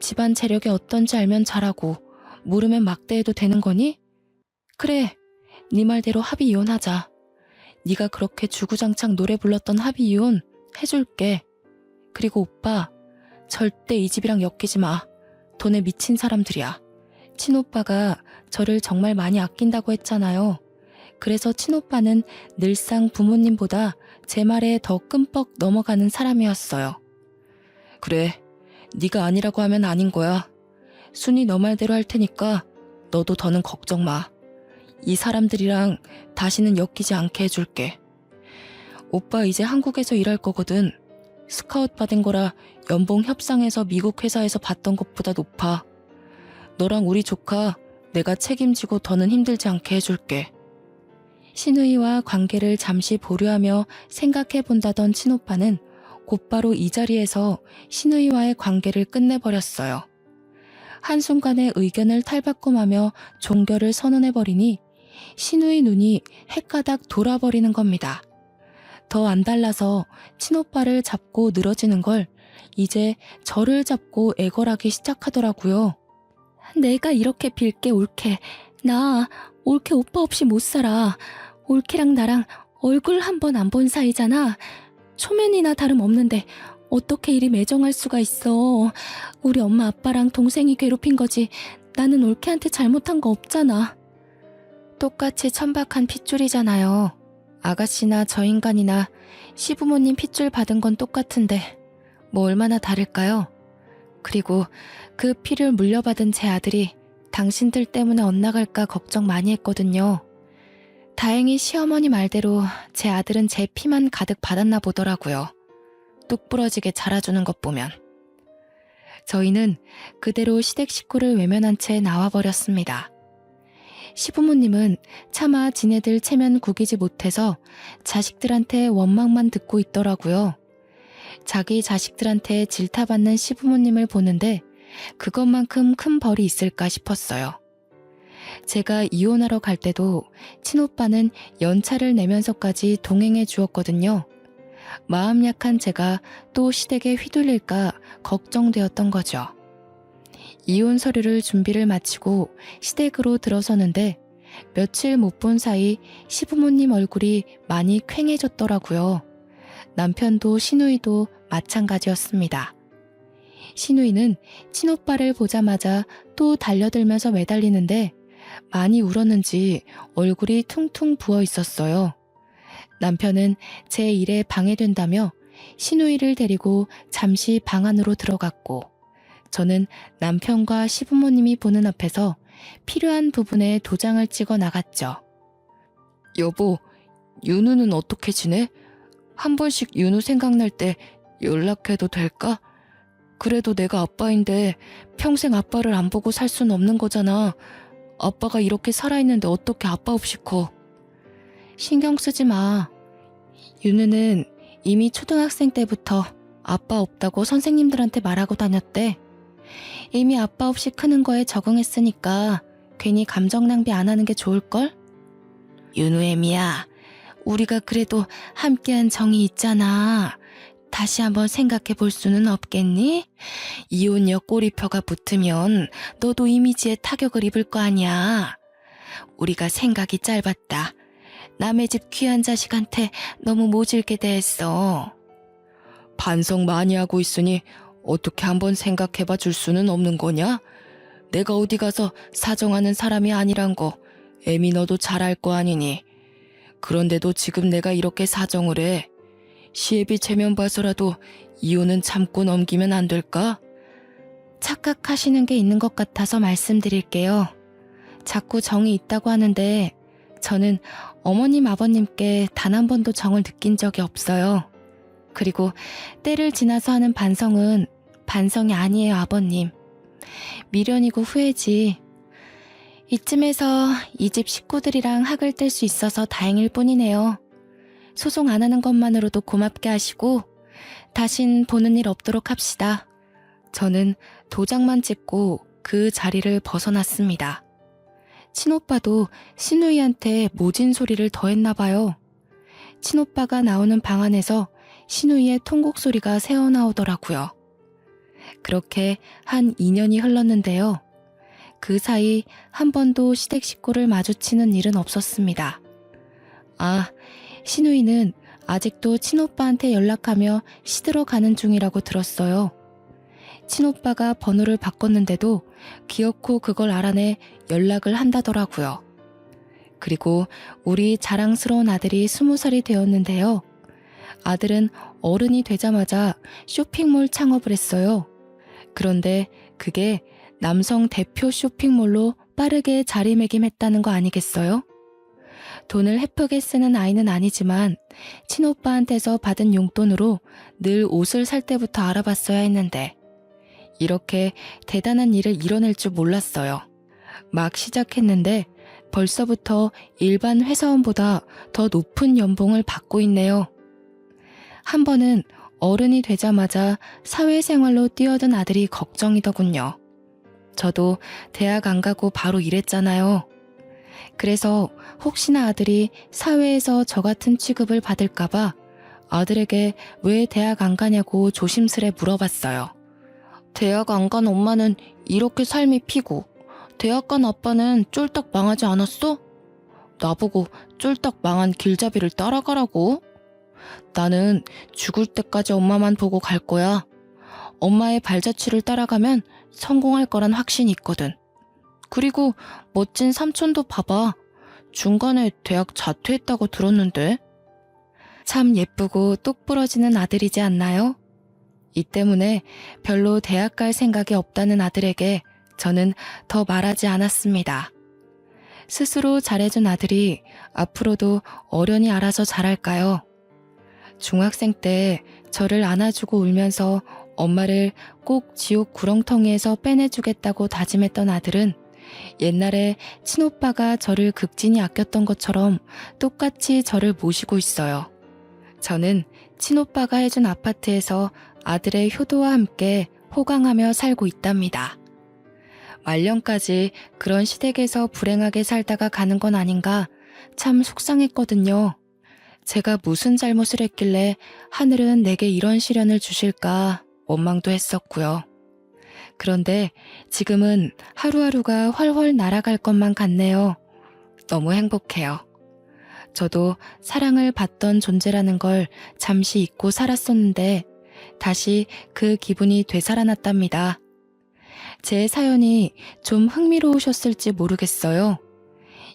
집안 재력이 어떤지 알면 잘하고 모르면 막대해도 되는 거니? 그래, 네 말대로 합의 이혼하자. 네가 그렇게 주구장창 노래 불렀던 합의 이혼 해줄게. 그리고 오빠, 절대 이 집이랑 엮이지 마. 돈에 미친 사람들이야. 친오빠가 저를 정말 많이 아낀다고 했잖아요. 그래서 친오빠는 늘상 부모님보다 제 말에 더 끔뻑 넘어가는 사람이었어요. 그래, 네가 아니라고 하면 아닌 거야. 순이 너 말대로 할 테니까 너도 더는 걱정 마. 이 사람들이랑 다시는 엮이지 않게 해줄게. 오빠 이제 한국에서 일할 거거든. 스카웃 받은 거라 연봉 협상에서 미국 회사에서 받던 것보다 높아. 너랑 우리 조카 내가 책임지고 더는 힘들지 않게 해줄게. 신우이와 관계를 잠시 보류하며 생각해본다던 친오빠는 곧바로 이 자리에서 신우이와의 관계를 끝내버렸어요. 한순간에 의견을 탈바꿈하며 종결을 선언해버리니 신우이 눈이 헷가닥 돌아버리는 겁니다. 더 안 달라서 친오빠를 잡고 늘어지는 걸 이제 저를 잡고 애걸하기 시작하더라고요. 내가 이렇게 빌게 올케. 나 올케 오빠 없이 못 살아. 올케랑 나랑 얼굴 한 번 안 본 사이잖아. 초면이나 다름없는데 어떻게 이리 매정할 수가 있어. 우리 엄마 아빠랑 동생이 괴롭힌 거지. 나는 올케한테 잘못한 거 없잖아. 똑같이 천박한 핏줄이잖아요. 아가씨나 저 인간이나 시부모님 핏줄 받은 건 똑같은데 뭐 얼마나 다를까요? 그리고 그 피를 물려받은 제 아들이 당신들 때문에 엇나갈까 걱정 많이 했거든요. 다행히 시어머니 말대로 제 아들은 제 피만 가득 받았나 보더라고요. 뚝 부러지게 자라주는 것 보면. 저희는 그대로 시댁 식구를 외면한 채 나와버렸습니다. 시부모님은 차마 지네들 체면 구기지 못해서 자식들한테 원망만 듣고 있더라고요. 자기 자식들한테 질타받는 시부모님을 보는데 그것만큼 큰 벌이 있을까 싶었어요. 제가 이혼하러 갈 때도 친오빠는 연차를 내면서까지 동행해 주었거든요. 마음 약한 제가 또 시댁에 휘둘릴까 걱정되었던 거죠. 이혼 서류를 준비를 마치고 시댁으로 들어서는데 며칠 못 본 사이 시부모님 얼굴이 많이 퀭해졌더라고요. 남편도 신우이도 마찬가지였습니다. 신우이는 친오빠를 보자마자 또 달려들면서 매달리는데 많이 울었는지 얼굴이 퉁퉁 부어 있었어요. 남편은 제 일에 방해된다며 시누이를 데리고 잠시 방 안으로 들어갔고, 저는 남편과 시부모님이 보는 앞에서 필요한 부분에 도장을 찍어 나갔죠. 여보, 윤우는 어떻게 지내? 한 번씩 윤우 생각날 때 연락해도 될까? 그래도 내가 아빠인데 평생 아빠를 안 보고 살 순 없는 거잖아. 아빠가 이렇게 살아있는데 어떻게 아빠 없이 커? 신경 쓰지 마. 윤우는 이미 초등학생 때부터 아빠 없다고 선생님들한테 말하고 다녔대. 이미 아빠 없이 크는 거에 적응했으니까 괜히 감정 낭비 안 하는 게 좋을걸? 윤우애미야, 우리가 그래도 함께한 정이 있잖아. 다시 한번 생각해 볼 수는 없겠니? 이혼녀 꼬리표가 붙으면 너도 이미지에 타격을 입을 거 아니야. 우리가 생각이 짧았다. 남의 집 귀한 자식한테 너무 모질게 대했어. 반성 많이 하고 있으니 어떻게 한번 생각해봐 줄 수는 없는 거냐? 내가 어디 가서 사정하는 사람이 아니란 거 애미 너도 잘 알 거 아니니. 그런데도 지금 내가 이렇게 사정을 해. 시애비 체면 봐서라도 이혼은 참고 넘기면 안 될까? 착각하시는 게 있는 것 같아서 말씀드릴게요. 자꾸 정이 있다고 하는데 저는 어머님 아버님께 단 한 번도 정을 느낀 적이 없어요. 그리고 때를 지나서 하는 반성은 반성이 아니에요, 아버님. 미련이고 후회지. 이쯤에서 이 집 식구들이랑 학을 뗄 수 있어서 다행일 뿐이네요. 소송 안 하는 것만으로도 고맙게 하시고 다신 보는 일 없도록 합시다. 저는 도장만 찍고 그 자리를 벗어났습니다. 친오빠도 시누이한테 모진 소리를 더했나 봐요. 친오빠가 나오는 방 안에서 시누이의 통곡 소리가 새어나오더라고요. 그렇게 한 2년이 흘렀는데요. 그 사이 한 번도 시댁 식구를 마주치는 일은 없었습니다. 아, 시누이는 아직도 친오빠한테 연락하며 시들어 가는 중이라고 들었어요. 친오빠가 번호를 바꿨는데도 기어코 그걸 알아내 연락을 한다더라고요. 그리고 우리 자랑스러운 아들이 20살이 되었는데요. 아들은 어른이 되자마자 쇼핑몰 창업을 했어요. 그런데 그게 남성 대표 쇼핑몰로 빠르게 자리매김했다는 거 아니겠어요? 돈을 헤프게 쓰는 아이는 아니지만 친오빠한테서 받은 용돈으로 늘 옷을 살 때부터 알아봤어야 했는데 이렇게 대단한 일을 이뤄낼 줄 몰랐어요. 막 시작했는데 벌써부터 일반 회사원보다 더 높은 연봉을 받고 있네요. 한 번은 어른이 되자마자 사회생활로 뛰어든 아들이 걱정이더군요. 저도 대학 안 가고 바로 일했잖아요. 그래서 혹시나 아들이 사회에서 저 같은 취급을 받을까봐 아들에게 왜 대학 안 가냐고 조심스레 물어봤어요. 대학 안 간 엄마는 이렇게 삶이 피고 대학 간 아빠는 쫄딱 망하지 않았어? 나보고 쫄딱 망한 길잡이를 따라가라고? 나는 죽을 때까지 엄마만 보고 갈 거야. 엄마의 발자취를 따라가면 성공할 거란 확신이 있거든. 그리고 멋진 삼촌도 봐봐. 중간에 대학 자퇴했다고 들었는데. 참 예쁘고 똑부러지는 아들이지 않나요? 이 때문에 별로 대학 갈 생각이 없다는 아들에게 저는 더 말하지 않았습니다. 스스로 잘해준 아들이 앞으로도 어련히 알아서 잘할까요? 중학생 때 저를 안아주고 울면서 엄마를 꼭 지옥 구렁텅이에서 빼내주겠다고 다짐했던 아들은 옛날에 친오빠가 저를 극진히 아꼈던 것처럼 똑같이 저를 모시고 있어요. 저는 친오빠가 해준 아파트에서 아들의 효도와 함께 호강하며 살고 있답니다. 말년까지 그런 시댁에서 불행하게 살다가 가는 건 아닌가 참 속상했거든요. 제가 무슨 잘못을 했길래 하늘은 내게 이런 시련을 주실까 원망도 했었고요. 그런데 지금은 하루하루가 훨훨 날아갈 것만 같네요. 너무 행복해요. 저도 사랑을 받던 존재라는 걸 잠시 잊고 살았었는데 다시 그 기분이 되살아났답니다. 제 사연이 좀 흥미로우셨을지 모르겠어요.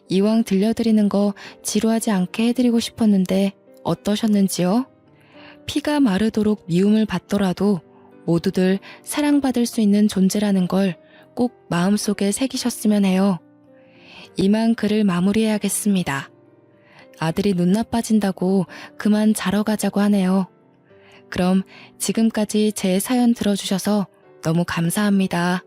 이왕 들려드리는 거 지루하지 않게 해드리고 싶었는데 어떠셨는지요? 피가 마르도록 미움을 받더라도 모두들 사랑받을 수 있는 존재라는 걸 꼭 마음속에 새기셨으면 해요. 이만 글을 마무리해야겠습니다. 아들이 눈 나빠진다고 그만 자러 가자고 하네요. 그럼 지금까지 제 사연 들어주셔서 너무 감사합니다.